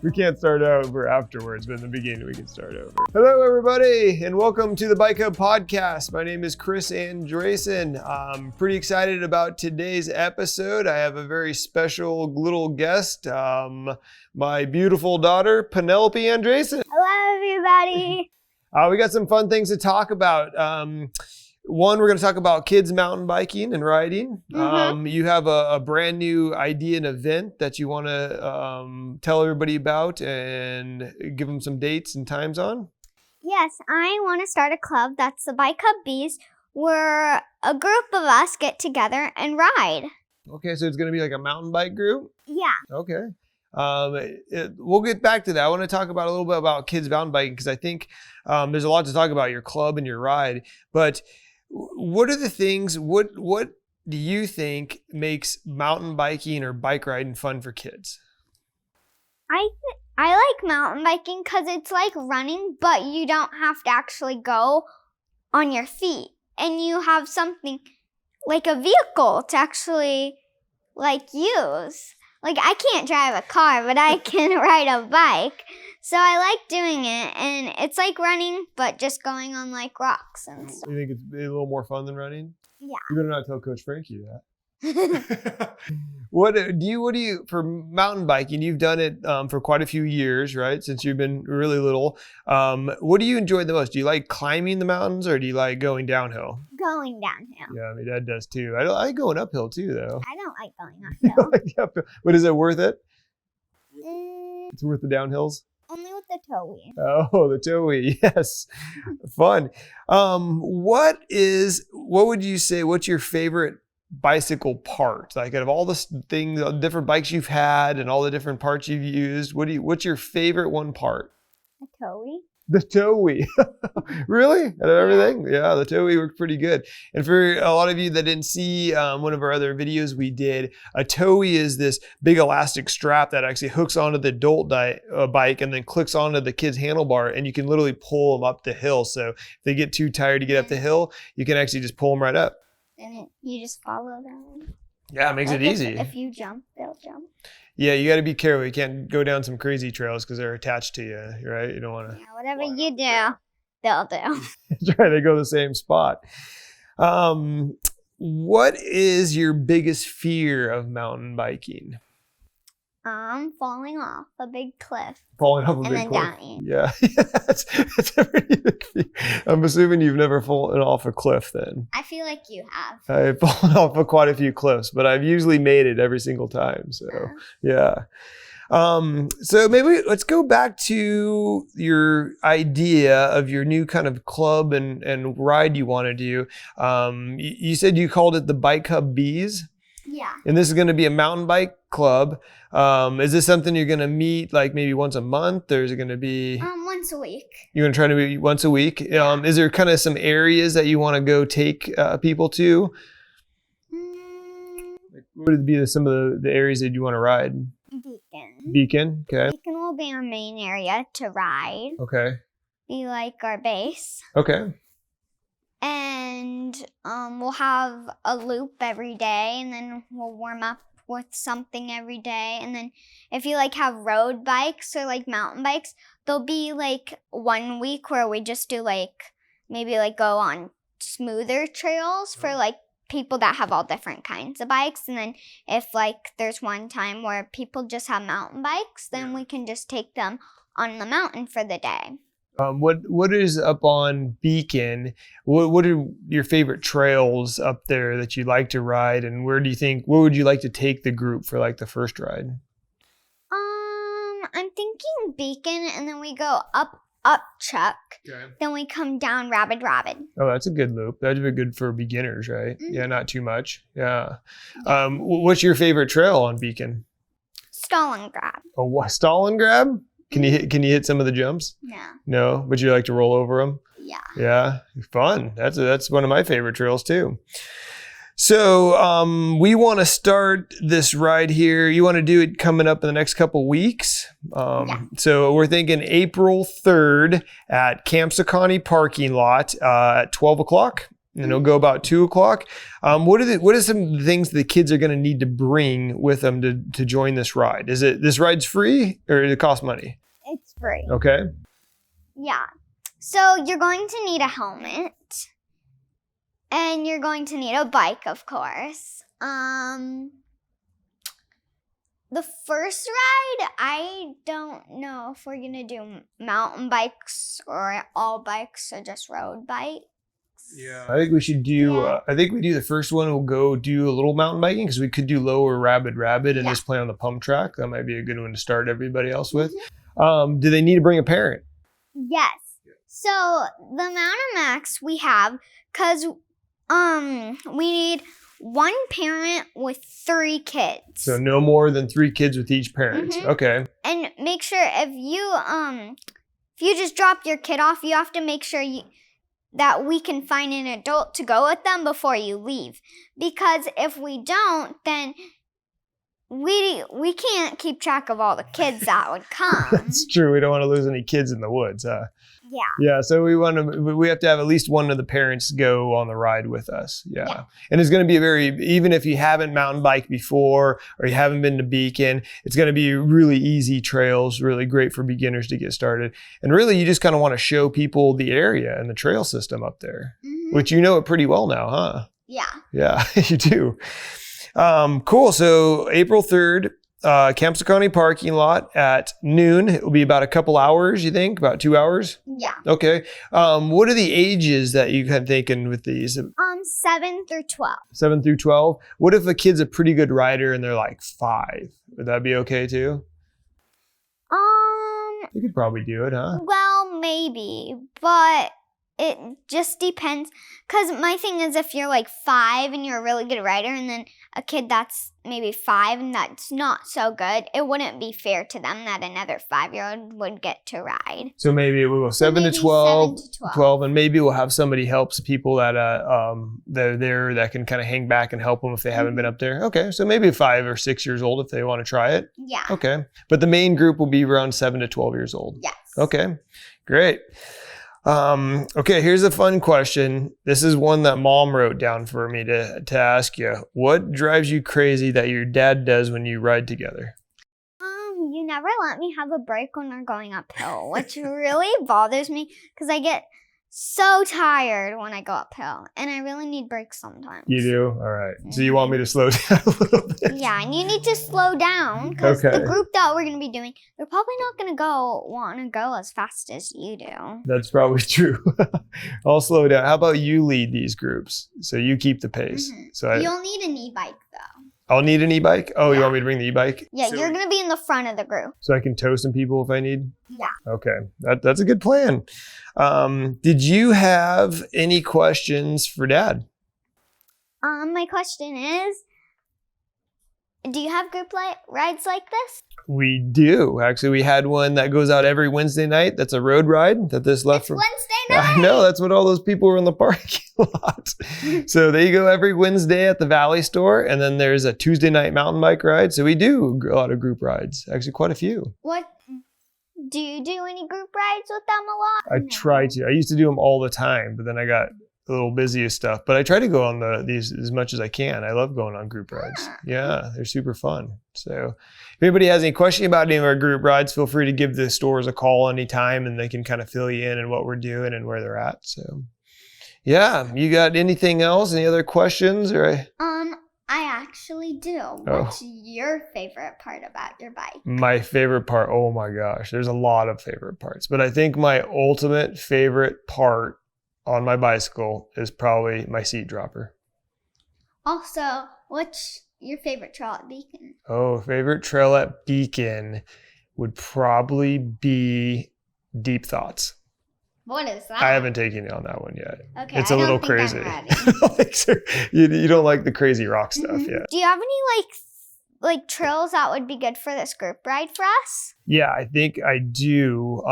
We can't start over afterwards, but in the beginning we can start over. Hello, everybody, and welcome to the Bike Hub podcast. My name is Chris Andresen. I'm pretty excited about today's episode. I have a very special little guest, my beautiful daughter, Penelope Andresen. Hello, everybody. We got some fun things to talk about. One, we're going to talk about kids mountain biking and riding. You have a brand new idea and event that you want to tell everybody about and give them some dates and times on. Yes, I want to start a club that's the Bike Hub Bees, where a group of us get together and ride. Okay, so it's going to be like a mountain bike group? Yeah. Okay. We'll get back to that. I want to talk about a little bit about kids mountain biking because I think there's a lot to talk about your club and your ride. But what are the things, what do you think makes mountain biking or bike riding fun for kids? I like mountain biking because it's like running, but you don't have to actually go on your feet. And you have something like a vehicle to actually like use. Like I can't drive a car, but I can ride a bike. So I like doing it, and it's like running, but just going on like rocks and stuff. You think it's a little more fun than running? Yeah. You better not tell Coach Frankie that. What do you for mountain biking? You've done it for quite a few years, right? Since you've been really little. What do you enjoy the most? Do you like climbing the mountains, or do you like going downhill? Going downhill. Yeah, my dad does too. I like going uphill too, though. I don't like going uphill. But is it worth it? It's worth the downhills? Only with the towing. Oh, the towing, yes. Fun. What would you say, what's your favorite bicycle part? Like out of all the things, the different bikes you've had and all the different parts you've used, what's your favorite one part? The towing. The towee. Really? Out of everything? Yeah, the towee worked pretty good. And for a lot of you that didn't see one of our other videos we did, a towee is this big elastic strap that actually hooks onto the adult bike and then clicks onto the kid's handlebar, and you can literally pull them up the hill. So if they get too tired to get up the hill, you can actually just pull them right up. And you just follow them. Yeah, it makes it easy. If you jump, they'll jump. Yeah, you got to be careful. You can't go down some crazy trails because they're attached to you, right? You don't want to. Yeah, whatever you do, they'll do. That's right. They go to the same spot. What is your biggest fear of mountain biking? Falling off a big cliff. Falling off a and big then cliff. Dying. Yeah, that's a pretty big fear. I'm assuming you've never fallen off a cliff then. I feel like you have. I've fallen off of quite a few cliffs, but I've usually made it every single time. So, yeah. So maybe let's go back to your idea of your new kind of club and ride you want to do. You said you called it the Bike Hub Bees. Yeah. And this is going to be a mountain bike club. Is this something you're going to meet like maybe once a month, or is it going to be? Once a week. You're going to try to meet once a week. Is there kind of some areas that you want to go take people to? Like, what would be some of the areas that you want to ride? Beacon. Okay. Beacon will be our main area to ride. Okay. Be like our base. Okay. And we'll have a loop every day, and then we'll warm up with something every day. And then if you like have road bikes or like mountain bikes, there'll be like 1 week where we just do like maybe like go on smoother trails for like people that have all different kinds of bikes. And then if like there's one time where people just have mountain bikes, then we can just take them on the mountain for the day. What is up on Beacon? What are your favorite trails up there that you like to ride, and where would you like to take the group for like the first ride? I'm thinking Beacon, and then we go up Chuck. Okay. Then we come down Rabid. Oh, that's a good loop. That'd be good for beginners, right? Mm-hmm. Yeah, not too much. Yeah. What's your favorite trail on Beacon? Stall and grab. Oh, what? Stall and grab? Can you hit some of the jumps? No, but you like to roll over them? Yeah. Yeah, fun. That's one of my favorite trails too. So we want to start this ride here. You want to do it coming up in the next couple weeks. So we're thinking April 3rd at Camp Saconnie parking lot at 12 o'clock. and it'll go about 2 o'clock. What are some things the kids are going to need to bring with them to join this ride? This ride's free or does it cost money? It's free. Okay. Yeah. So you're going to need a helmet. And you're going to need a bike, of course. The first ride, I don't know if we're going to do mountain bikes or all bikes or just road bikes. Yeah, I think we should do. I think we do the first one. We'll go do a little mountain biking because we could do lower Rabbit and just play on the pump track. That might be a good one to start everybody else with. Do they need to bring a parent? Yes. So the amount of max we have, because we need one parent with 3 kids. So no more than 3 kids with each parent. Okay. And make sure if you just drop your kid off, you have to make sure that we can find an adult to go with them before you leave. Because if we don't, then we can't keep track of all the kids that would come. That's true. We don't want to lose any kids in the woods, huh? Yeah. Yeah. So we have to have at least one of the parents go on the ride with us. Yeah. And it's going to be even if you haven't mountain biked before or you haven't been to Beacon, it's going to be really easy trails, really great for beginners to get started. And really, you just kind of want to show people the area and the trail system up there, which you know it pretty well now, huh? Yeah. Yeah, you do. Cool. So April 3rd, Camp County parking lot at noon. It will be about a couple hours, you think? About 2 hours? Yeah. Okay. What are the ages that you had thinking with these? 7 through 12. 7 through 12. What if a kid's a pretty good rider and they're like 5? Would that be okay too? You could probably do it, huh? Well, maybe, but it just depends. Because my thing is, if you're like 5 and you're a really good rider, and then a kid that's maybe 5 and that's not so good, it wouldn't be fair to them that another 5-year-old would get to ride. So maybe we'll go 7 to 12, 12, and maybe we'll have somebody helps people that they're there that can kind of hang back and help them if they haven't been up there. Okay, so maybe 5 or 6 years old if they want to try it. Yeah. Okay, but the main group will be around 7 to 12 years old. Yes. Okay, great. Okay, here's a fun question. This is one that Mom wrote down for me to ask you. What drives you crazy that your dad does when you ride together? You never let me have a break when we're going uphill, which really bothers me because I get so tired when I go uphill, and I really need breaks sometimes. You do? All right. So you want me to slow down a little bit? Yeah, and you need to slow down because the group that we're going to be doing, they're probably not going to want to go as fast as you do. That's probably true. I'll slow down. How about you lead these groups so you keep the pace? So you'll need an e-bike though. I'll need an e-bike? Oh, you want me to bring the e-bike? Yeah, you're going to be in the front of the group. So I can tow some people if I need? Yeah. Okay, that's a good plan. Did you have any questions for Dad? My question is, do you have group rides like this? We do. Actually, we had one that goes out every Wednesday night. That's a road ride that this left from. Wednesday night. I know. That's what all those people were in the parking lot. So they go every Wednesday at the Valley Store, and then there's a Tuesday night mountain bike ride. So we do a lot of group rides. Actually, quite a few. What? Do you do any group rides with them a lot? I try to. I used to do them all the time, but then I got a little busy with stuff. But I try to go on these as much as I can. I love going on group rides. Yeah, they're super fun. So if anybody has any question about any of our group rides, feel free to give the stores a call anytime, and they can kind of fill you in on what we're doing and where they're at. So yeah, you got anything else? Any other questions? Or I actually do. What's your favorite part about your bike? My favorite part? Oh my gosh, there's a lot of favorite parts. But I think my ultimate favorite part on my bicycle is probably my seat dropper. Also, what's your favorite trail at Beacon? Oh, favorite trail at Beacon would probably be Deep Thoughts. What is that? I haven't taken you on that one yet. Okay, it's a little crazy. You don't like the crazy rock stuff yet. Do you have any like trails that would be good for this group ride for us? Yeah, I think I do.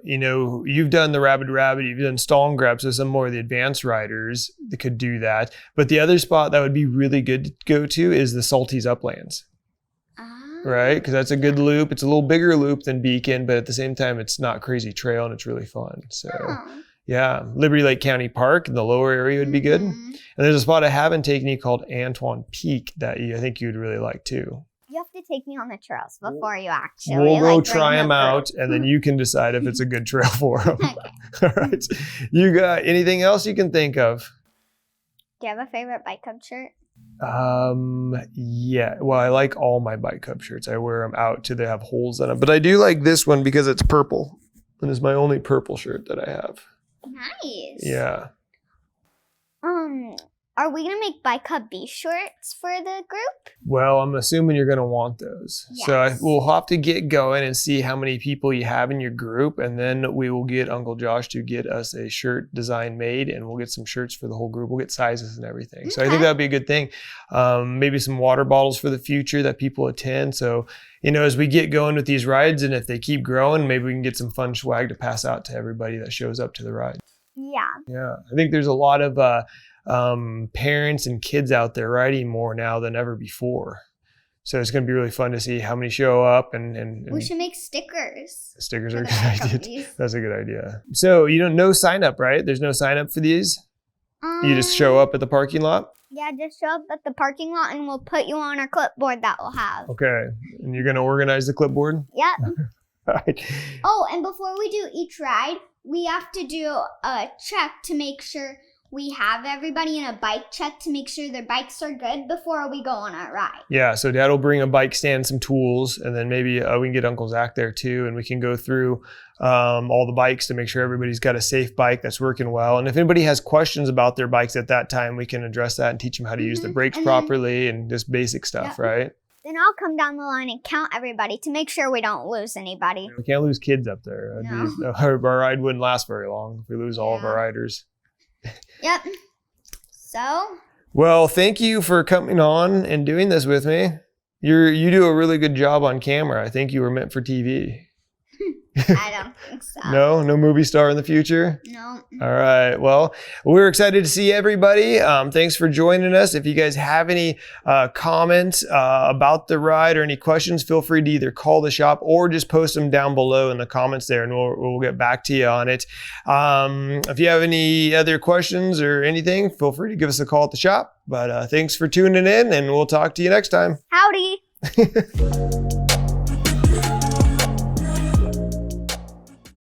You've done the Rabbit, you've done Stall and Grab, so some more of the advanced riders that could do that. But the other spot that would be really good to go to is the Salties Uplands. Right? Because that's a good loop. It's a little bigger loop than Beacon, but at the same time, it's not crazy trail and it's really fun. So Yeah, Liberty Lake County Park in the lower area would be good. And there's a spot I haven't taken you called Antoine Peak that I think you'd really like too. You have to take me on the trails before you actually. We'll go like, try them out, and then you can decide if it's a good trail for them. Okay. All right. You got anything else you can think of? Do you have a favorite Bike Club shirt? Yeah. Well, I like all my Bike Club shirts. I wear them out till they have holes in them. But I do like this one because it's purple, and it's my only purple shirt that I have. Nice. Yeah. Are we gonna make Bike Club B shorts for the group? Well, I'm assuming you're going to want those. Yes. So we'll have to get going and see how many people you have in your group. And then we will get Uncle Josh to get us a shirt design made, and we'll get some shirts for the whole group. We'll get sizes and everything. So I think that'd be a good thing. Maybe some water bottles for the future that people attend. So, as we get going with these rides, and if they keep growing, maybe we can get some fun swag to pass out to everybody that shows up to the ride. Yeah. Yeah. I think there's a lot of parents and kids out there riding more now than ever before. So it's going to be really fun to see how many show up and we should make stickers. Stickers are a good idea. That's a good idea. So no sign up, right? There's no sign up for these? You just show up at the parking lot? Yeah, just show up at the parking lot and we'll put you on our clipboard that we'll have. Okay. And you're going to organize the clipboard? Yep. All right. Oh, and before we do each ride, we have to do a check to make sure we have everybody in a bike check to make sure their bikes are good before we go on our ride. Yeah, so Dad will bring a bike stand, some tools, and then maybe we can get Uncle Zach there too, and we can go through all the bikes to make sure everybody's got a safe bike that's working well. And if anybody has questions about their bikes at that time, we can address that and teach them how to use the brakes properly and just basic stuff, right? Then I'll come down the line and count everybody to make sure we don't lose anybody. We can't lose kids up there. Our ride wouldn't last very long if we lose all of our riders. Yep. So? Well, thank you for coming on and doing this with me. You do a really good job on camera. I think you were meant for TV. I don't think so. No movie star in the future? No. All right. Well, we're excited to see everybody. Thanks for joining us. If you guys have any comments about the ride or any questions, feel free to either call the shop or just post them down below in the comments there, and we'll get back to you on it. If you have any other questions or anything, feel free to give us a call at the shop. But thanks for tuning in, and we'll talk to you next time. Howdy.